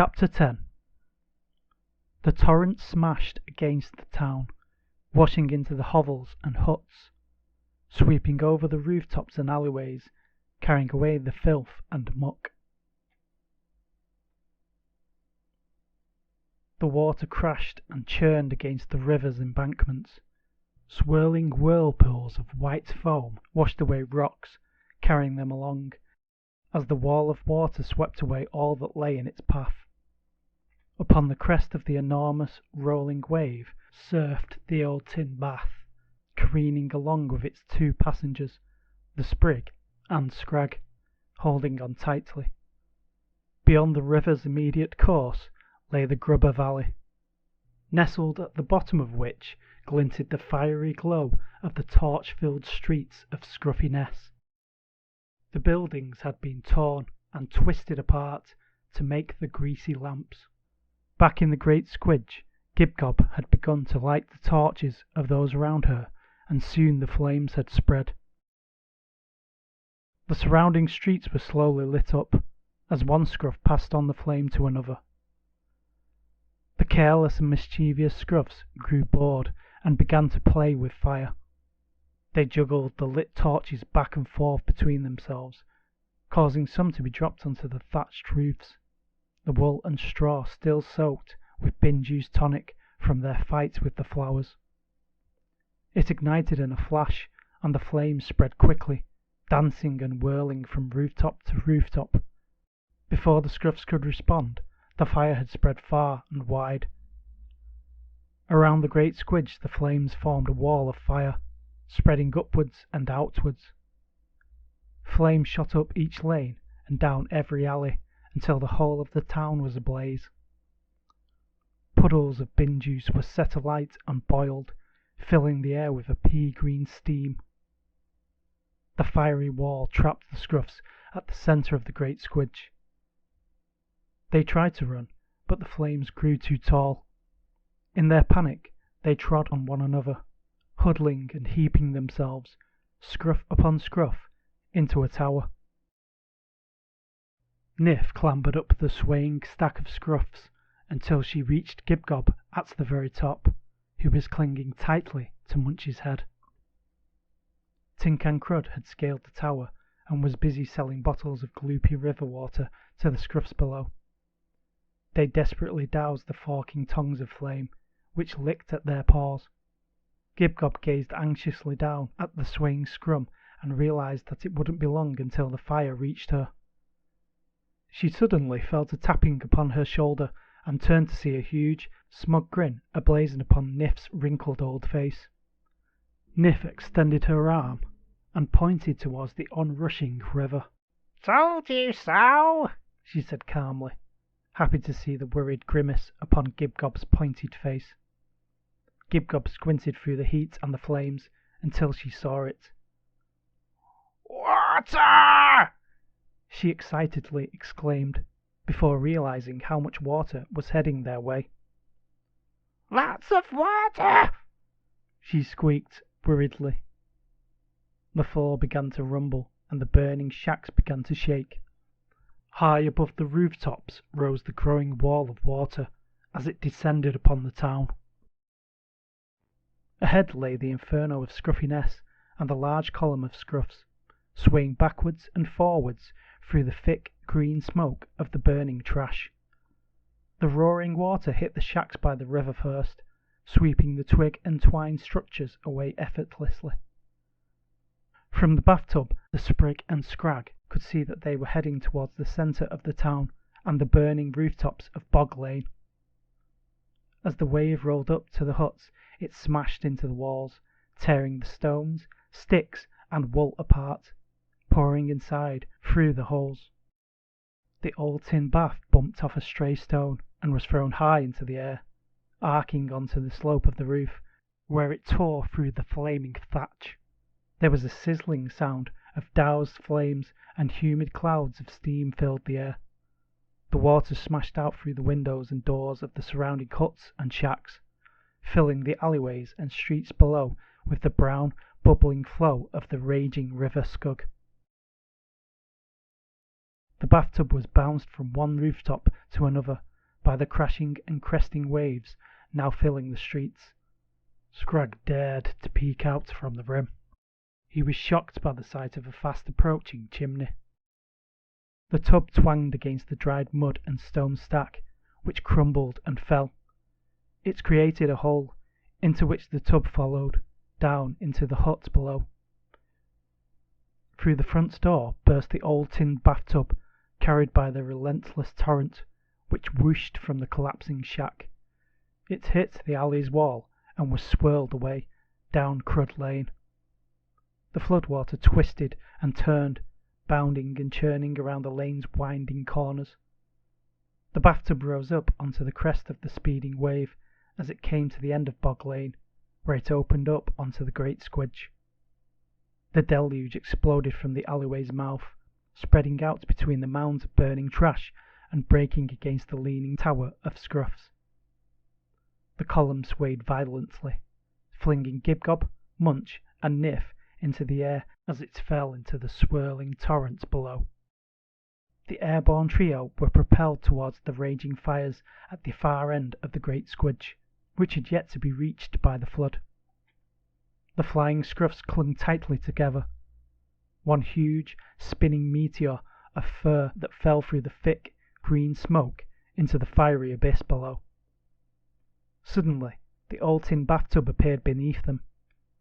Chapter 10. The torrent smashed against the town, washing into the hovels and huts, sweeping over the rooftops and alleyways, carrying away the filth and muck. The water crashed and churned against the river's embankments. Swirling whirlpools of white foam washed away rocks, carrying them along, as the wall of water swept away all that lay in its path. Upon the crest of the enormous, rolling wave surfed the old tin bath, careening along with its two passengers, the Sprig and Scrag, holding on tightly. Beyond the river's immediate course lay the Grubber Valley, nestled at the bottom of which glinted the fiery glow of the torch-filled streets of Scruffyness. The buildings had been torn and twisted apart to make the greasy lamps. Back in the Great Squidge, Gibgob had begun to light the torches of those around her, and soon the flames had spread. The surrounding streets were slowly lit up, as one scruff passed on the flame to another. The careless and mischievous scruffs grew bored and began to play with fire. They juggled the lit torches back and forth between themselves, causing some to be dropped onto the thatched roofs, the wool and straw still soaked with bin-juice tonic from their fights with the flowers. It ignited in a flash, and the flames spread quickly, dancing and whirling from rooftop to rooftop. Before the scruffs could respond, the fire had spread far and wide. Around the Great Squidge the flames formed a wall of fire, spreading upwards and outwards. Flames shot up each lane and down every alley, until the whole of the town was ablaze. Puddles of bin juice were set alight and boiled, filling the air with a pea-green steam. The fiery wall trapped the scruffs at the centre of the Great Squidge. They tried to run, but the flames grew too tall. In their panic, they trod on one another, huddling and heaping themselves, scruff upon scruff, into a tower. Nif clambered up the swaying stack of scruffs until she reached Gibgob at the very top, who was clinging tightly to Munch's head. Tink and Crud had scaled the tower and was busy selling bottles of gloopy river water to the scruffs below. They desperately doused the forking tongues of flame, which licked at their paws. Gibgob gazed anxiously down at the swaying scrum and realized that it wouldn't be long until the fire reached her. She suddenly felt a tapping upon her shoulder and turned to see a huge, smug grin ablazing upon Nif's wrinkled old face. Nif extended her arm and pointed towards the onrushing river. "Told you so," she said calmly, happy to see the worried grimace upon Gibgob's pointed face. Gibgob squinted through the heat and the flames until she saw it. "Water!" she excitedly exclaimed, before realizing how much water was heading their way. "Lots of water!" she squeaked worriedly. The floor began to rumble, and the burning shacks began to shake. High above the rooftops rose the growing wall of water as it descended upon the town. Ahead lay the inferno of Scruffyness and the large column of scruffs, swaying backwards and forwards through the thick green smoke of the burning trash. The roaring water hit the shacks by the river first, sweeping the twig and twine structures away effortlessly. From the bathtub, the Sprig and Scrag could see that they were heading towards the centre of the town and the burning rooftops of Bog Lane. As the wave rolled up to the huts, it smashed into the walls, tearing the stones, sticks, and wool apart, pouring inside through the holes. The old tin bath bumped off a stray stone and was thrown high into the air, arcing onto the slope of the roof, where it tore through the flaming thatch. There was a sizzling sound of doused flames, and humid clouds of steam filled the air. The water smashed out through the windows and doors of the surrounding huts and shacks, filling the alleyways and streets below with the brown, bubbling flow of the raging River Skug. The bathtub was bounced from one rooftop to another by the crashing and cresting waves now filling the streets. Scrug dared to peek out from the rim. He was shocked by the sight of a fast approaching chimney. The tub twanged against the dried mud and stone stack, which crumbled and fell. It created a hole, into which the tub followed, down into the hut below. Through the front door burst the old tin bathtub, carried by the relentless torrent, which whooshed from the collapsing shack. It hit the alley's wall and was swirled away, down Crud Lane. The floodwater twisted and turned, bounding and churning around the lane's winding corners. The bathtub rose up onto the crest of the speeding wave as it came to the end of Bog Lane, where it opened up onto the Great Squidge. The deluge exploded from the alleyway's mouth, spreading out between the mounds of burning trash and breaking against the leaning tower of Scruffs. The column swayed violently, flinging Gibgob, Munch, and Niff into the air as it fell into the swirling torrent below. The airborne trio were propelled towards the raging fires at the far end of the Great Squidge, which had yet to be reached by the flood. The flying Scruffs clung tightly together, one huge, spinning meteor of fur that fell through the thick, green smoke into the fiery abyss below. Suddenly, the old tin bathtub appeared beneath them,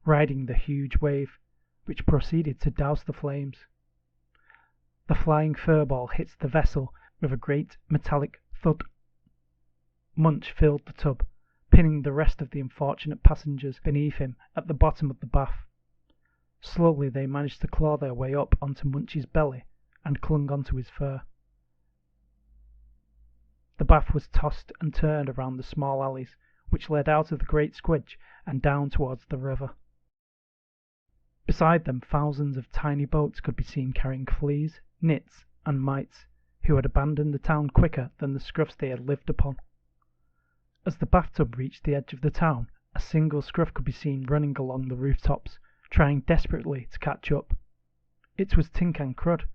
riding the huge wave, which proceeded to douse the flames. The flying furball hit the vessel with a great metallic thud. Munch filled the tub, pinning the rest of the unfortunate passengers beneath him at the bottom of the bath. Slowly they managed to claw their way up onto Munch's belly and clung onto his fur. The bath was tossed and turned around the small alleys, which led out of the Great Squidge and down towards the river. Beside them, thousands of tiny boats could be seen carrying fleas, nits, and mites, who had abandoned the town quicker than the Scruffs they had lived upon. As the bathtub reached the edge of the town, a single Scruff could be seen running along the rooftops, trying desperately to catch up. It was Tinkan Crud,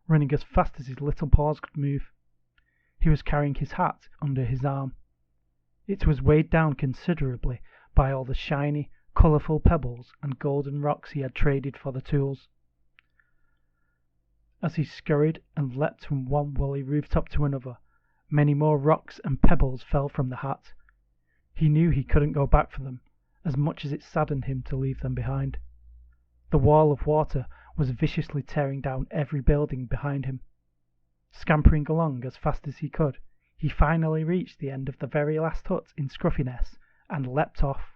running as fast as his little paws could move. He was carrying his hat under his arm. It was weighed down considerably by all the shiny, colourful pebbles and golden rocks he had traded for the tools. As he scurried and leapt from one woolly rooftop to another, many more rocks and pebbles fell from the hat. He knew he couldn't go back for them, as much as it saddened him to leave them behind. The wall of water was viciously tearing down every building behind him. Scampering along as fast as he could, he finally reached the end of the very last hut in Scruffyness and leapt off.